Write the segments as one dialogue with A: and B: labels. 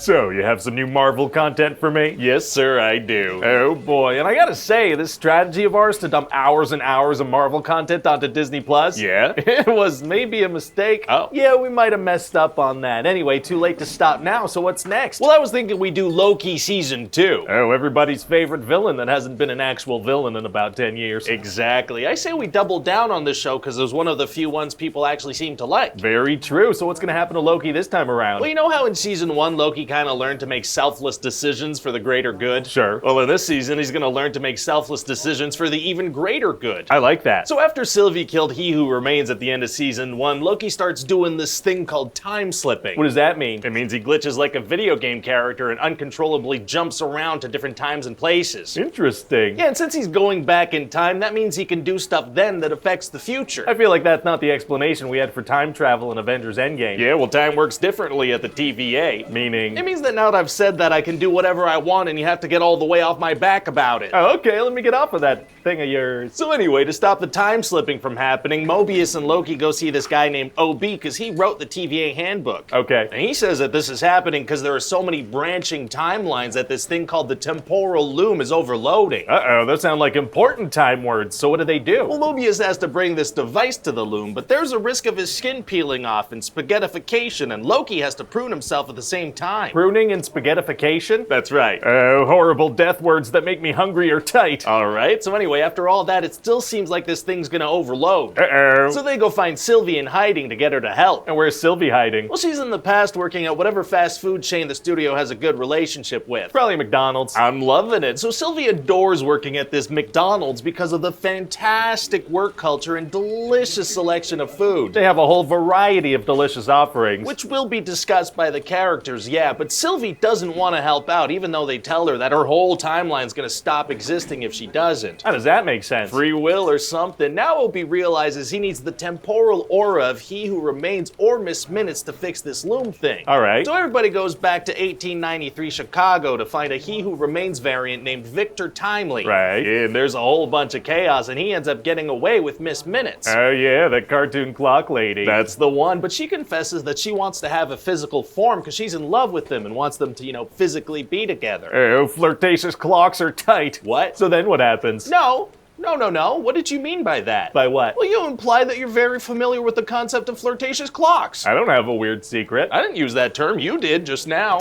A: So, you have some new Marvel content for me?
B: Yes, sir, I do.
A: Oh boy, and I gotta say, this strategy of ours to dump hours and hours of Marvel content onto Disney Plus,
B: Yeah?
A: it was maybe a mistake.
B: Oh.
A: Yeah, we might have messed up on that. Anyway, too late to stop now, so what's next?
B: Well, I was thinking we do Loki Season 2.
A: Oh, everybody's favorite villain that hasn't been an actual villain in about 10 years.
B: Exactly. I say we double down on this show because it was one of the few ones people actually seem to like.
A: Very true. So what's gonna happen to Loki this time around?
B: Well, you know how in Season 1 Loki kind of learned to make selfless decisions for the greater good?
A: Sure.
B: Well, in this season, he's going to learn to make selfless decisions for the even greater good.
A: I like that.
B: So after Sylvie killed He Who Remains at the end of Season 1, Loki starts doing this thing called time slipping.
A: What does that mean?
B: It means he glitches like a video game character and uncontrollably jumps around to different times and places.
A: Interesting.
B: Yeah, and since he's going back in time, that means he can do stuff then that affects the future.
A: I feel like that's not the explanation we had for time travel in Avengers Endgame.
B: Yeah, well, time works differently at the TVA.
A: Meaning?
B: It means that now that I've said that, I can do whatever I want and you have to get all the way off my back about it.
A: Oh, okay, let me get off of that thing of yours.
B: So anyway, to stop the time slipping from happening, Mobius and Loki go see this guy named OB because he wrote the TVA handbook.
A: Okay.
B: And he says that this is happening because there are so many branching timelines that this thing called the temporal loom is overloading.
A: Uh-oh, those sound like important time words, so what do they do?
B: Well, Mobius has to bring this device to the loom, but there's a risk of his skin peeling off and spaghettification, and Loki has to prune himself at the same time.
A: Pruning and spaghettification?
B: That's right.
A: Oh, horrible death words that make me hungry or tight.
B: Alright, so anyway, after all that, it still seems like this thing's gonna overload.
A: Uh-oh.
B: So they go find Sylvie in hiding to get her to help.
A: And where's Sylvie hiding?
B: Well, she's in the past working at whatever fast food chain the studio has a good relationship with.
A: Probably McDonald's.
B: I'm loving it. So Sylvie adores working at this McDonald's because of the fantastic work culture and delicious selection of food.
A: They have a whole variety of delicious offerings.
B: Which will be discussed by the characters, yeah, but Sylvie doesn't want to help out, even though they tell her that her whole timeline's gonna stop existing if she doesn't.
A: How does that make sense?
B: Free will or something. Now Opie realizes he needs the temporal aura of He Who Remains or Miss Minutes to fix this loom thing.
A: Alright.
B: So everybody goes back to 1893 Chicago to find a He Who Remains variant named Victor Timely.
A: Right.
B: And there's a whole bunch of chaos, and he ends up getting away with Miss Minutes.
A: Oh yeah, that cartoon clock lady.
B: That's the one, but she confesses that she wants to have a physical form because she's in love with them and wants them to, physically be together.
A: Oh, flirtatious clocks are tight.
B: What?
A: So then what happens?
B: No. What did you mean by that?
A: By what?
B: Well, you imply that you're very familiar with the concept of flirtatious clocks.
A: I don't have a weird secret.
B: I didn't use that term. You did just now.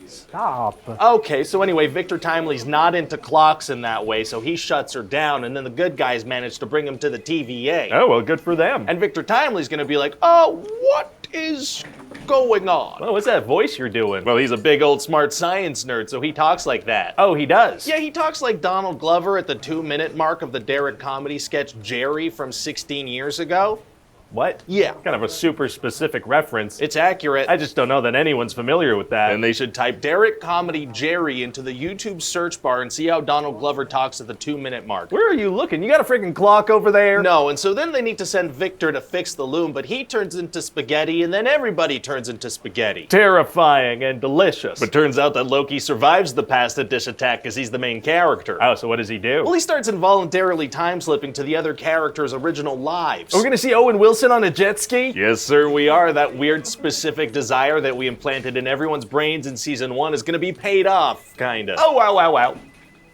A: Stop.
B: Okay, so anyway, Victor Timely's not into clocks in that way, so he shuts her down, and then the good guys manage to bring him to the TVA.
A: Oh, well, good for them.
B: And Victor Timely's gonna be like, oh, what is going on?
A: Well, what's that voice you're doing?
B: Well, he's a big old smart science nerd, so he talks like that.
A: Oh, he does?
B: Yeah, he talks like Donald Glover at the 2-minute mark of the Derek comedy sketch Jerry from 16 years ago.
A: What?
B: Yeah.
A: Kind of a super specific reference.
B: It's accurate.
A: I just don't know that anyone's familiar with that.
B: And they should type Derek Comedy Jerry into the YouTube search bar and see how Donald Glover talks at the 2-minute mark.
A: Where are you looking? You got a freaking clock over there?
B: No, and so then they need to send Victor to fix the loom, but he turns into spaghetti, and then everybody turns into spaghetti.
A: Terrifying and delicious.
B: But turns out that Loki survives the pasta dish attack because he's the main character.
A: Oh, so what does he do?
B: Well, he starts involuntarily time-slipping to the other characters' original lives.
A: We're gonna see Owen Wilson on a jet ski?
B: Yes, sir, we are. That weird specific desire that we implanted in everyone's brains in season 1 is gonna be paid off, kinda.
A: Oh, wow.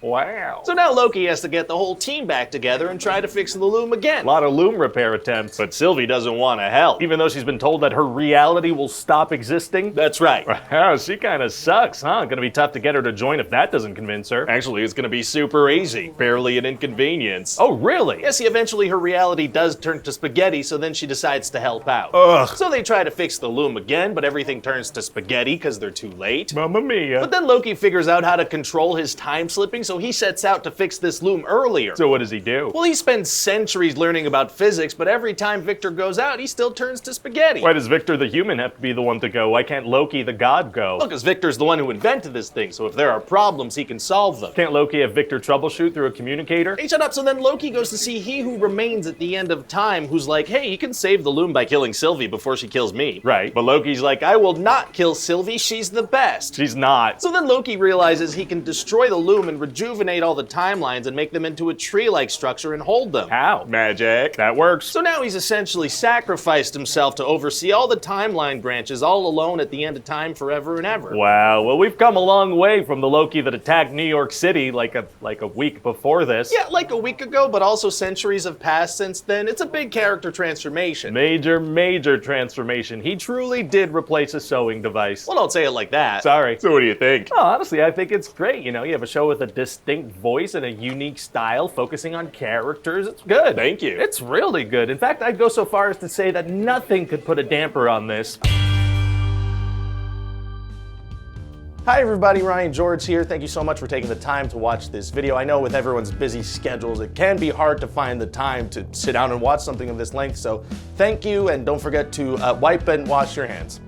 A: Wow.
B: So now Loki has to get the whole team back together and try to fix the loom again.
A: A lot of loom repair attempts.
B: But Sylvie doesn't want to help.
A: Even though she's been told that her reality will stop existing?
B: That's right.
A: Wow, she kind of sucks, huh? Gonna be tough to get her to join if that doesn't convince her.
B: Actually, it's gonna be super easy. Barely an inconvenience.
A: Oh, really?
B: Yeah, see, eventually her reality does turn to spaghetti, so then she decides to help out.
A: Ugh.
B: So they try to fix the loom again, but everything turns to spaghetti because they're too late.
A: Mamma mia.
B: But then Loki figures out how to control his time slipping, so he sets out to fix this loom earlier.
A: So what does he do?
B: Well, he spends centuries learning about physics, but every time Victor goes out, he still turns to spaghetti.
A: Why does Victor the human have to be the one to go? Why can't Loki the god go?
B: Well, because Victor's the one who invented this thing, so if there are problems, he can solve them.
A: Can't Loki have Victor troubleshoot through a communicator?
B: Hey, shut up. So then Loki goes to see He Who Remains at the end of time, who's like, hey, you can save the loom by killing Sylvie before she kills me.
A: Right.
B: But Loki's like, I will not kill Sylvie, she's the best.
A: She's not.
B: So then Loki realizes he can destroy the loom and rejuvenate all the timelines and make them into a tree-like structure and hold them.
A: How? Magic. That works.
B: So now he's essentially sacrificed himself to oversee all the timeline branches all alone at the end of time forever and ever.
A: Wow, well, we've come a long way from the Loki that attacked New York City like a week before this.
B: Yeah, like a week ago, but also centuries have passed since then. It's a big character transformation.
A: Major transformation. He truly did replace a sewing device.
B: Well, don't say it like that.
A: Sorry.
C: So what do you think?
A: Oh, honestly, I think it's great. You know, you have a show with a distinct voice and a unique style, focusing on characters. It's good.
C: Thank you.
A: It's really good. In fact, I'd go so far as to say that nothing could put a damper on this.
B: Hi everybody, Ryan George here. Thank you so much for taking the time to watch this video. I know with everyone's busy schedules, it can be hard to find the time to sit down and watch something of this length, so thank you, and don't forget to wipe and wash your hands.